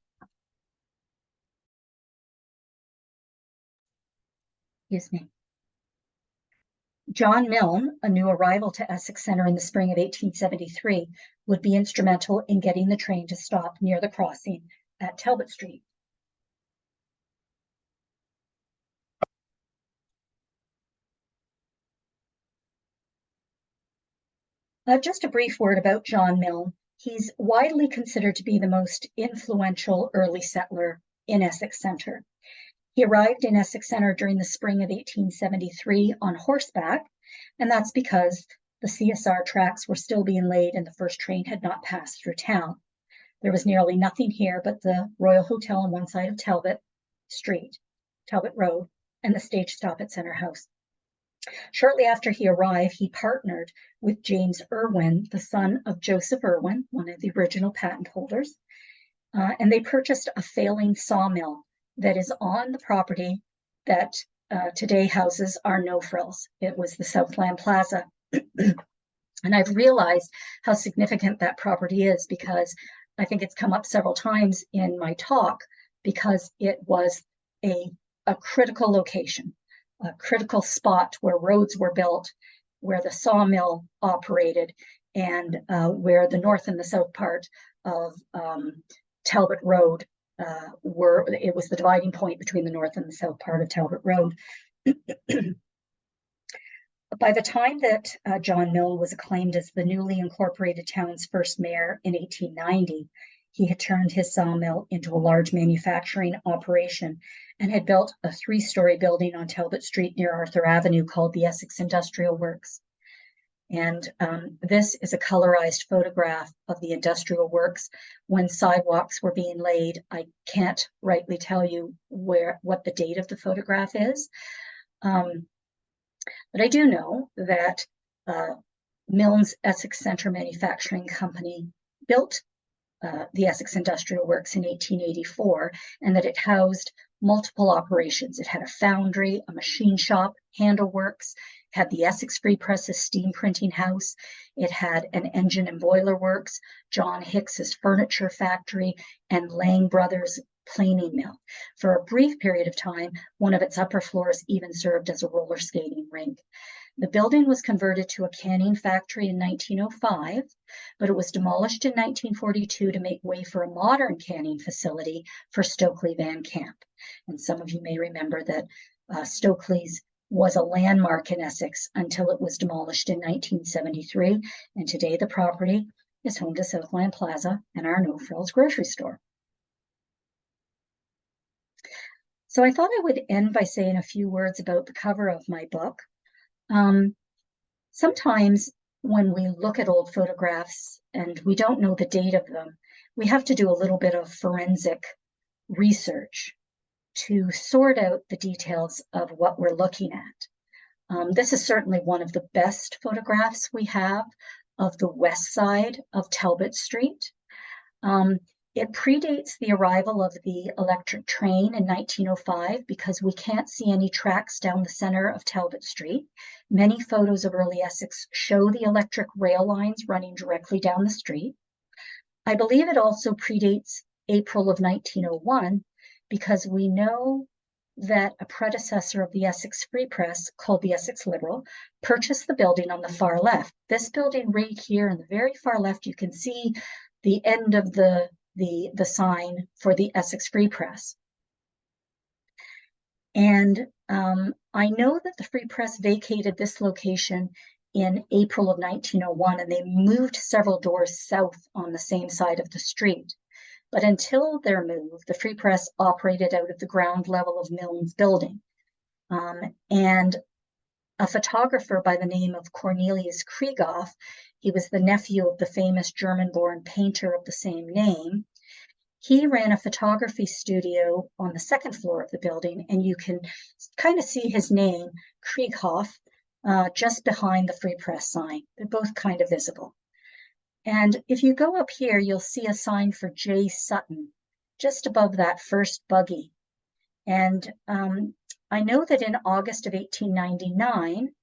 Excuse me. John Milne, a new arrival to Essex Centre in the spring of 1873, would be instrumental in getting the train to stop near the crossing at Talbot Street. Just a brief word about John Milne. He's widely considered to be the most influential early settler in Essex Centre. He arrived in Essex Centre during the spring of 1873 on horseback, and that's because the CSR tracks were still being laid and the first train had not passed through town. There was nearly nothing here but the Royal Hotel on one side of Talbot Street, Talbot Road, and the stage stop at Centre House. Shortly after he arrived, he partnered with James Irwin, the son of Joseph Irwin, one of the original patent holders, and they purchased a failing sawmill that is on the property that today houses our No Frills. It was the Southland Plaza. And I've realized how significant that property is because I think it's come up several times in my talk because it was a critical location, a critical spot where roads were built, where the sawmill operated, and where the north and the south part of Talbot Road it was the dividing point between the north and the south part of Talbot Road. By the time that John Mill was acclaimed as the newly incorporated town's first mayor in 1890, he had turned his sawmill into a large manufacturing operation and had built a 3-story building on Talbot Street near Arthur Avenue called the Essex Industrial Works. And this is a colorized photograph of the industrial works when sidewalks were being laid. I can't rightly tell you what the date of the photograph is. But I do know that Milne's Essex Centre Manufacturing Company built the Essex Industrial Works in 1884, and that it housed multiple operations. It had a foundry, a machine shop, handle works, had the Essex Free Press's steam printing house. It had an engine and boiler works, John Hicks's furniture factory, and Lang Brothers planing mill. For a brief period of time, one of its upper floors even served as a roller skating rink. The building was converted to a canning factory in 1905, but it was demolished in 1942 to make way for a modern canning facility for Stokely Van Camp. And some of you may remember that Stokely's was a landmark in Essex until it was demolished in 1973, and today the property is home to Southland Plaza and our No Frills grocery store. So I thought I would end by saying a few words about the cover of my book. Sometimes when we look at old photographs and we don't know the date of them, we have to do a little bit of forensic research to sort out the details of what we're looking at. This is certainly one of the best photographs we have of the west side of Talbot Street. It predates the arrival of the electric train in 1905 because we can't see any tracks down the center of Talbot Street. Many photos of early Essex show the electric rail lines running directly down the street. I believe it also predates April of 1901 because we know that a predecessor of the Essex Free Press, called the Essex Liberal, purchased the building on the far left. This building right here in the very far left, you can see the end of the sign for the Essex Free Press. And I know that the Free Press vacated this location in April of 1901, and they moved several doors south on the same side of the street. But until their move, the Free Press operated out of the ground level of Milne's building. And a photographer by the name of Cornelius Krieghoff, he was the nephew of the famous German-born painter of the same name. He ran a photography studio on the second floor of the building, and you can kind of see his name, Krieghoff, just behind the Free Press sign. They're both kind of visible. And if you go up here, you'll see a sign for J. Sutton, just above that first buggy. And I know that in August of 1899,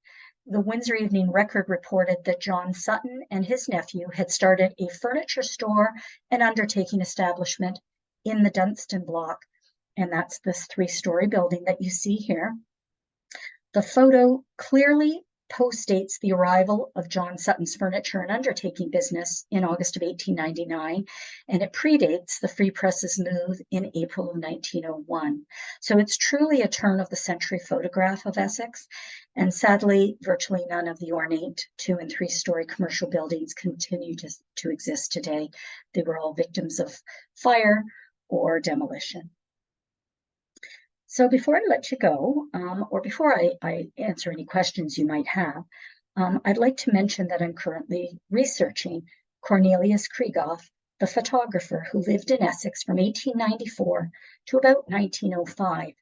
the Windsor Evening Record reported that John Sutton and his nephew had started a furniture store and undertaking establishment in the Dunstan block. And that's this 3-story building that you see here. The photo clearly postdates the arrival of John Sutton's furniture and undertaking business in August of 1899, and it predates the Free Press's move in April of 1901. So it's truly a turn-of-the-century photograph of Essex, and sadly, virtually none of the ornate 2- and 3-story commercial buildings continue to exist today. They were all victims of fire or demolition. So before I let you go, or before I answer any questions you might have, I'd like to mention that I'm currently researching Cornelius Krieghoff, the photographer who lived in Essex from 1894 to about 1905.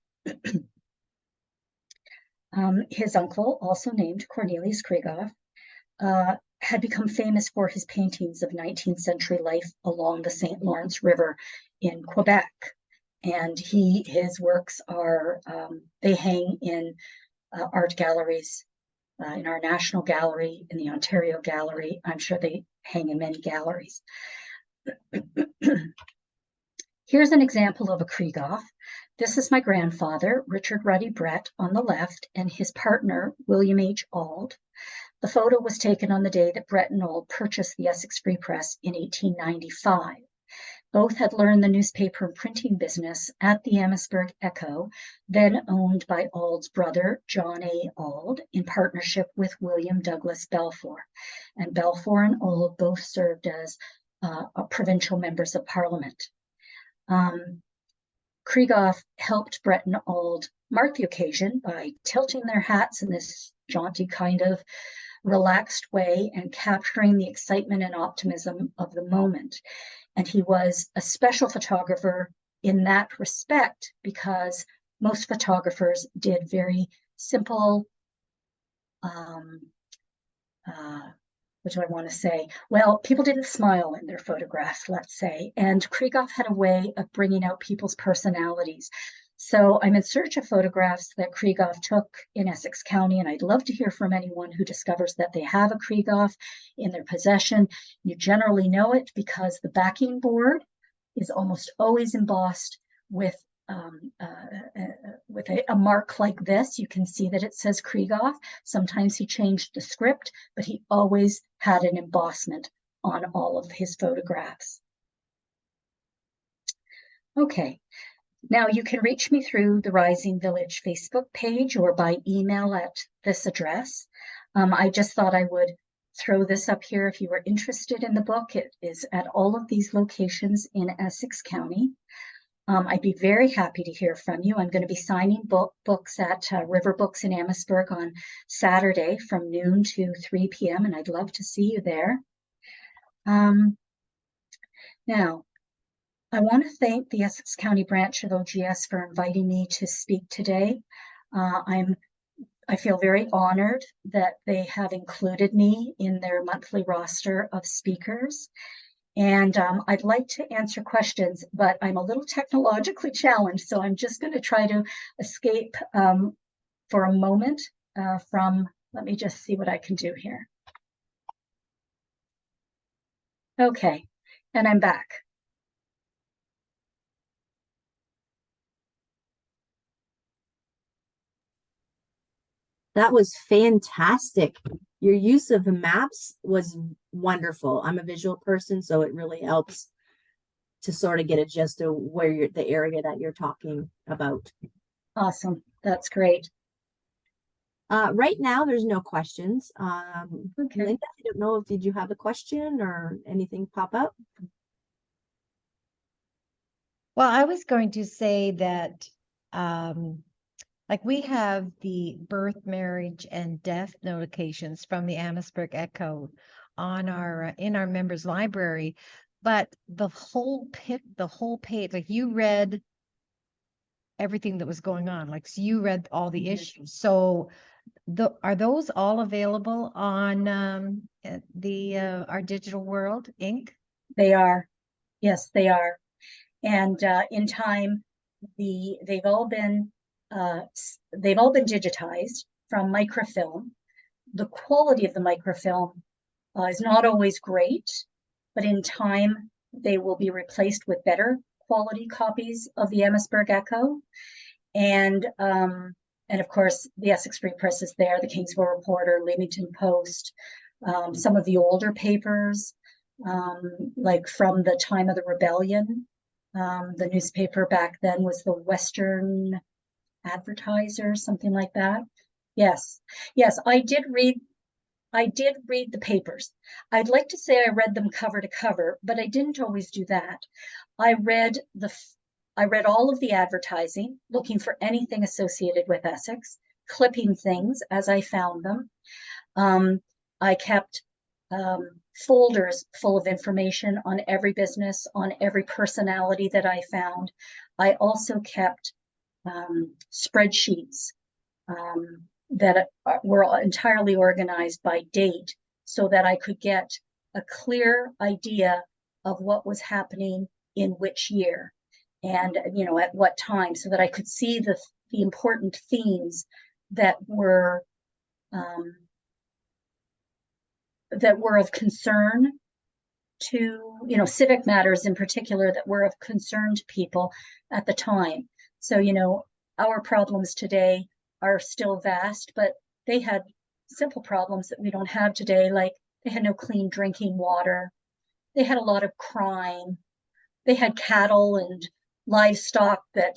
His uncle, also named Cornelius Krieghoff, had become famous for his paintings of 19th century life along the St. Lawrence River in Quebec. and his works are, they hang in art galleries, in our National Gallery, in the Ontario Gallery. I'm sure they hang in many galleries. Here's an example of a Krieghoff. This is my grandfather, Richard Ruddy Brett, on the left, and his partner, William H. Auld. The photo was taken on the day that Brett and Auld purchased the Essex Free Press in 1895. Both had learned the newspaper and printing business at the Amherstburg Echo, then owned by Auld's brother, John A. Auld, in partnership with William Douglas Balfour. And Balfour and Auld both served as provincial members of Parliament. Krieghoff helped Brett and Auld mark the occasion by tilting their hats in this jaunty kind of relaxed way and capturing the excitement and optimism of the moment. And he was a special photographer in that respect, because most photographers did very simple, what do I want to say? Well, people didn't smile in their photographs, let's say. And Krieghoff had a way of bringing out people's personalities. So I'm in search of photographs that Krieghoff took in Essex County, and I'd love to hear from anyone who discovers that they have a Krieghoff in their possession. You generally know it because the backing board is almost always embossed with a mark like this. You can see that it says Krieghoff. Sometimes he changed the script, but he always had an embossment on all of his photographs. Okay, now you can reach me through the Rising Village Facebook page or by email at this address. I just thought I would throw this up here if you were interested in the book. It is at all of these locations in Essex County. I'd be very happy to hear from you. I'm going to be signing books at River Books in Amherstburg on Saturday from noon to 3 p.m. and I'd love to see you there. Now, I want to thank the Essex County branch of OGS for inviting me to speak today. I feel very honored that they have included me in their monthly roster of speakers. And I'd like to answer questions, but I'm a little technologically challenged, so I'm just going to try to escape for a moment let me just see what I can do here. Okay, and I'm back. That was fantastic. Your use of the maps was wonderful. I'm a visual person, so it really helps to sort of get a gist of where the area that you're talking about. Awesome. That's great. Right now, there's no questions. Okay. Linda, I don't know if did you have a question or anything pop up? Well, I was going to say that like we have the birth, marriage, and death notifications from the Amherstburg Echo on our in our members library, but the whole page, like you read everything that was going on, like so you read all the issues. So are those all available on our Digital World Inc.? They are. Yes, they are. And in time, they've all been digitized from microfilm. The quality of the microfilm is not always great, but in time they will be replaced with better quality copies of the Amherstburg Echo. And of course, the Essex Free Press is there, the Kingsville Reporter, Leamington Post, some of the older papers, like from the time of the rebellion. The newspaper back then was the Western Advertiser, something like that. Yes, I did read the papers. I'd like to say I read them cover to cover, but I didn't always do that. I read all of the advertising, looking for anything associated with Essex, clipping things as I found them. I kept folders full of information on every business, on every personality that I found. I also kept spreadsheets that were entirely organized by date so that I could get a clear idea of what was happening in which year. and, you know, at what time, so that I could see the important themes that were of concern to, you know, civic matters in particular that were of concern to people at the time. So, you know, our problems today are still vast, but they had simple problems that we don't have today, like they had no clean drinking water, they had a lot of crime, they had cattle and livestock that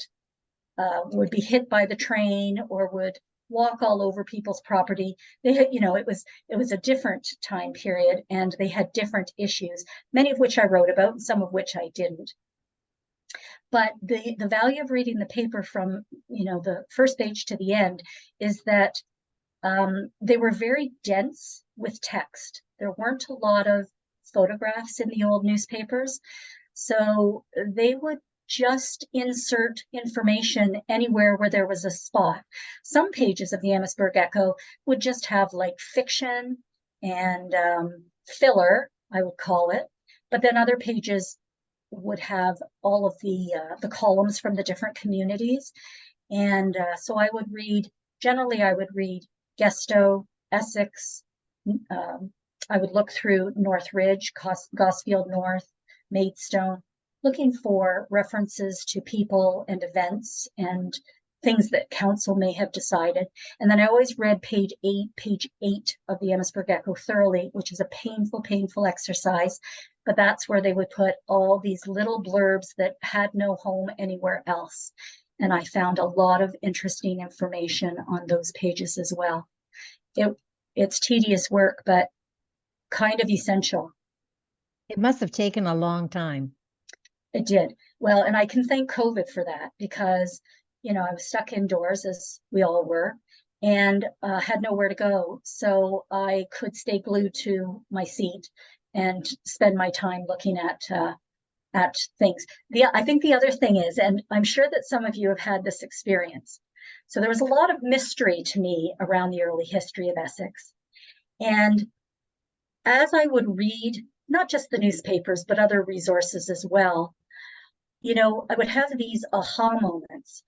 would be hit by the train or would walk all over people's property. They had, you know, it was a different time period, and they had different issues, many of which I wrote about, and some of which I didn't. But the value of reading the paper from, you know, the first page to the end is that they were very dense with text. There weren't a lot of photographs in the old newspapers, so they would just insert information anywhere where there was a spot. Some pages of the Amherstburg Echo would just have like fiction and filler, I would call it, but then other pages would have all of the columns from the different communities. And so I would read, generally I would read Gesto, Essex, I would look through North Ridge, Gosfield North, Maidstone, looking for references to people and events and things that council may have decided. And then I always read page eight of the Amherstburg Echo thoroughly, which is a painful exercise. But that's where they would put all these little blurbs that had no home anywhere else. And I found a lot of interesting information on those pages as well. It's tedious work, but kind of essential. It must have taken a long time. It did. Well, and I can thank COVID for that, because, you know, I was stuck indoors, as we all were, and had nowhere to go. So I could stay glued to my seat and spend my time looking at things. I think the other thing is, and I'm sure that some of you have had this experience. So there was a lot of mystery to me around the early history of Essex. And as I would read, not just the newspapers, but other resources as well, you know, I would have these aha moments.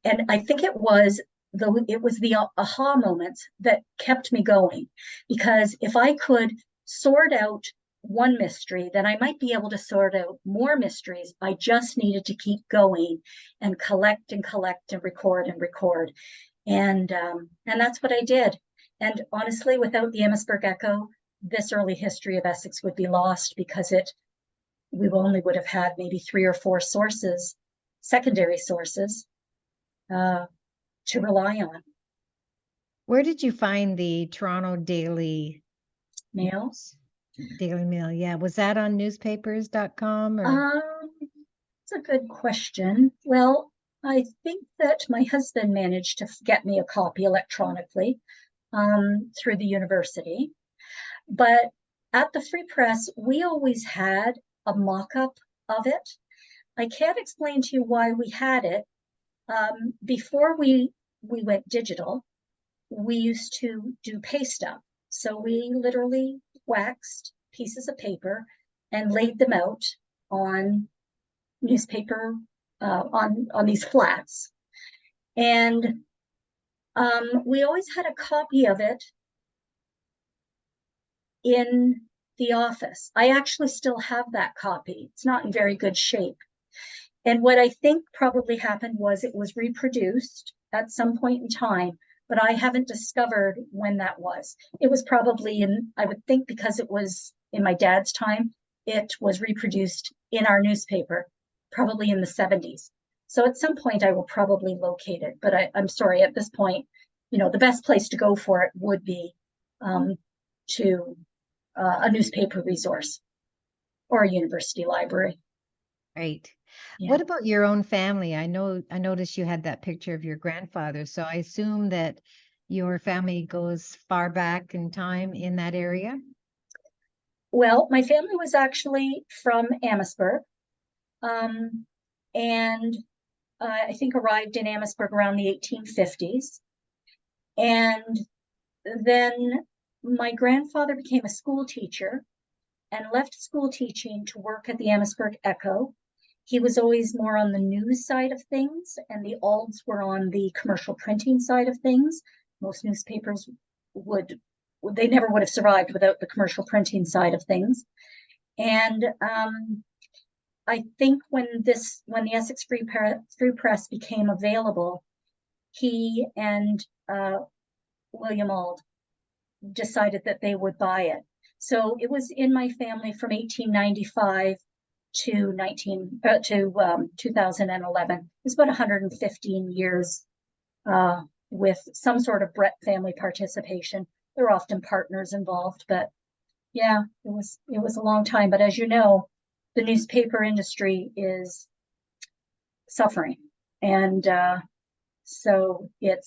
And I think it was the aha moments that kept me going, because if I could sort out one mystery, then I might be able to sort out more mysteries. I just needed to keep going and collect and record and record. And that's what I did. And honestly, without the Amherstburg Echo, this early history of Essex would be lost, because we only would have had maybe 3 or 4 sources, secondary sources, to rely on. Where did you find the Toronto Daily Mail? Daily Mail, yeah. Was that on newspapers.com or? It's a good question. Well, I think that my husband managed to get me a copy electronically through the university. But at the Free Press, we always had a mock-up of it. I can't explain to you why we had it. Before we went digital, we used to do paste up. So we literally waxed pieces of paper and laid them out on newspaper, on these flats. And we always had a copy of it in the office. I actually still have that copy. It's not in very good shape. And what I think probably happened was it was reproduced at some point in time, but I haven't discovered when that was. It was probably I would think, because it was in my dad's time, it was reproduced in our newspaper, probably in the 70s. So at some point I will probably locate it, but I'm sorry, at this point, you know, the best place to go for it would be to a newspaper resource or a university library. Right. Yeah. What about your own family? I noticed you had that picture of your grandfather. So I assume that your family goes far back in time in that area? Well, my family was actually from Amherstburg, and I think arrived in Amherstburg around the 1850s. And then my grandfather became a school teacher and left school teaching to work at the Amherstburg Echo. He was always more on the news side of things, and the Alds were on the commercial printing side of things. Most newspapers they never would have survived without the commercial printing side of things. And I think when the Essex Free Press became available, he and William Auld decided that they would buy it. So it was in my family from 1895 to 2011. It's about 115 years with some sort of Brett family participation. There are often partners involved, but yeah, it was a long time. But as you know, the newspaper industry is suffering, and so it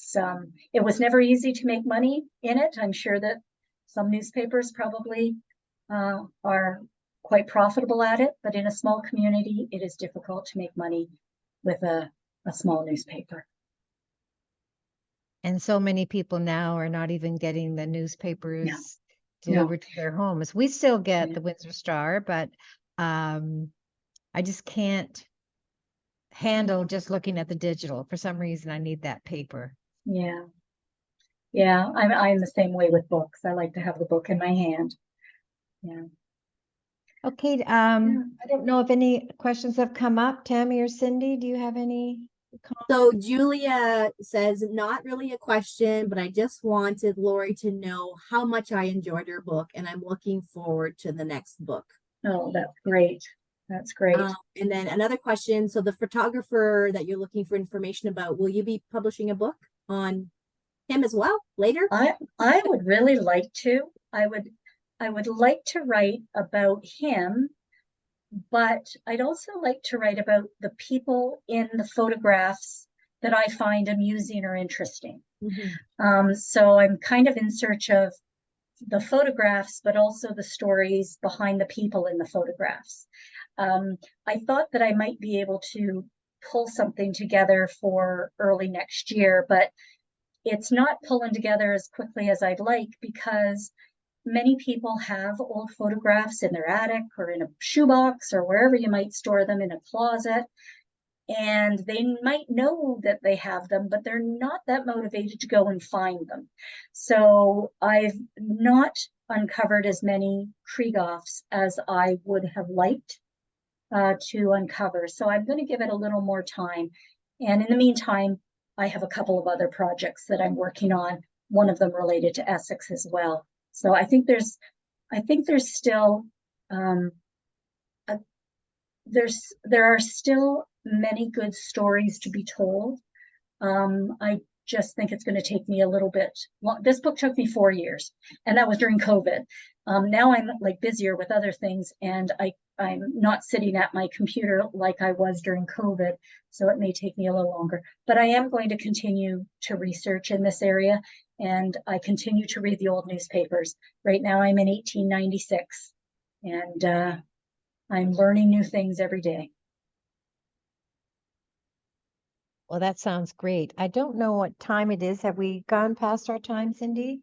was never easy to make money in it. I'm sure that some newspapers probably are quite profitable at it, but in a small community, it is difficult to make money with a small newspaper. And so many people now are not even getting the newspapers delivered to their homes. We still get the Windsor Star, but I just can't handle just looking at the digital. For some reason, I need that paper. Yeah. I'm the same way with books. I like to have the book in my hand. Yeah. Okay. I don't know if any questions have come up. Tammy or Cindy, do you have any comments? So Julia says, not really a question, but I just wanted Lori to know how much I enjoyed her book, and I'm looking forward to the next book. Oh, that's great. That's great. And then another question. So the photographer that you're looking for information about, will you be publishing a book on him as well later? I would really like to. I would like to write about him, but I'd also like to write about the people in the photographs that I find amusing or interesting. So I'm kind of in search of the photographs, but also the stories behind the people in the photographs. I thought that I might be able to pull something together for early next year, but it's not pulling together as quickly as I'd like, because many people have old photographs in their attic or in a shoebox or wherever you might store them, in a closet. And they might know that they have them, but they're not that motivated to go and find them. So I've not uncovered as many Krieghoffs as I would have liked to uncover. So I'm going to give it a little more time. And in the meantime, I have a couple of other projects that I'm working on, one of them related to Essex as well. So I think there's still there are still many good stories to be told. I just think it's going to take me a little bit. Well, this book took me 4 years, and that was during COVID. Now I'm like busier with other things, and I'm not sitting at my computer like I was during COVID, so it may take me a little longer. But I am going to continue to research in this area, and I continue to read the old newspapers. Right now I'm in 1896, and I'm learning new things every day. Well, that sounds great. I don't know what time it is. Have we gone past our time, Cindy?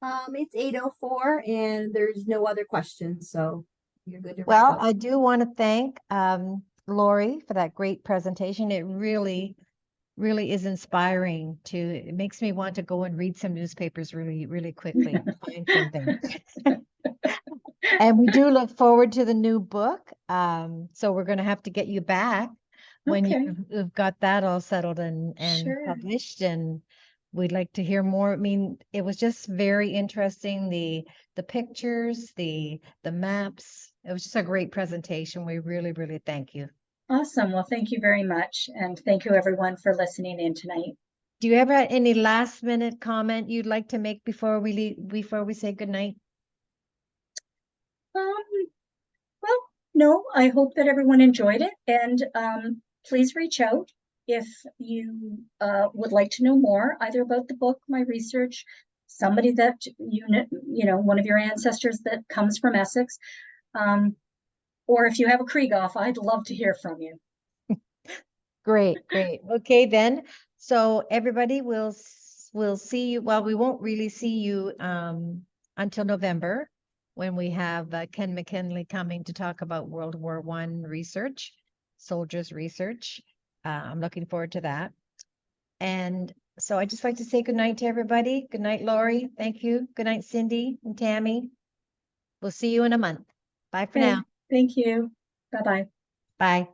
It's 8:04 and there's no other questions, so you're good to Well, wrap up. I do want to thank Lori for that great presentation. It really is inspiring. It makes me want to go and read some newspapers really quickly and find something. And we do look forward to the new book. So we're going to have to get you back when you've got that all settled and Sure. published, and we'd like to hear more. I mean, it was just very interesting, the pictures, the maps. It was just a great presentation. We really thank you. Awesome. Well, thank you very much, and thank you everyone for listening in tonight. Do you ever have any last minute comment you'd like to make before we leave, before we say goodnight? Well, no, I hope that everyone enjoyed it, and please reach out if you would like to know more, either about the book, my research, somebody that you know, one of your ancestors that comes from Essex, or if you have a Krieghoff, I'd love to hear from you. Great. Okay, then. So everybody will see you. Well, we won't really see you until November, when we have Ken McKinley coming to talk about World War I research. soldiers research. I'm looking forward to that. And so I just like to say good night to everybody. Good night, Lori. Thank you. Good night, Cindy and Tammy. We'll see you in a month. Bye for Okay, now. thank you. Bye-bye. Bye.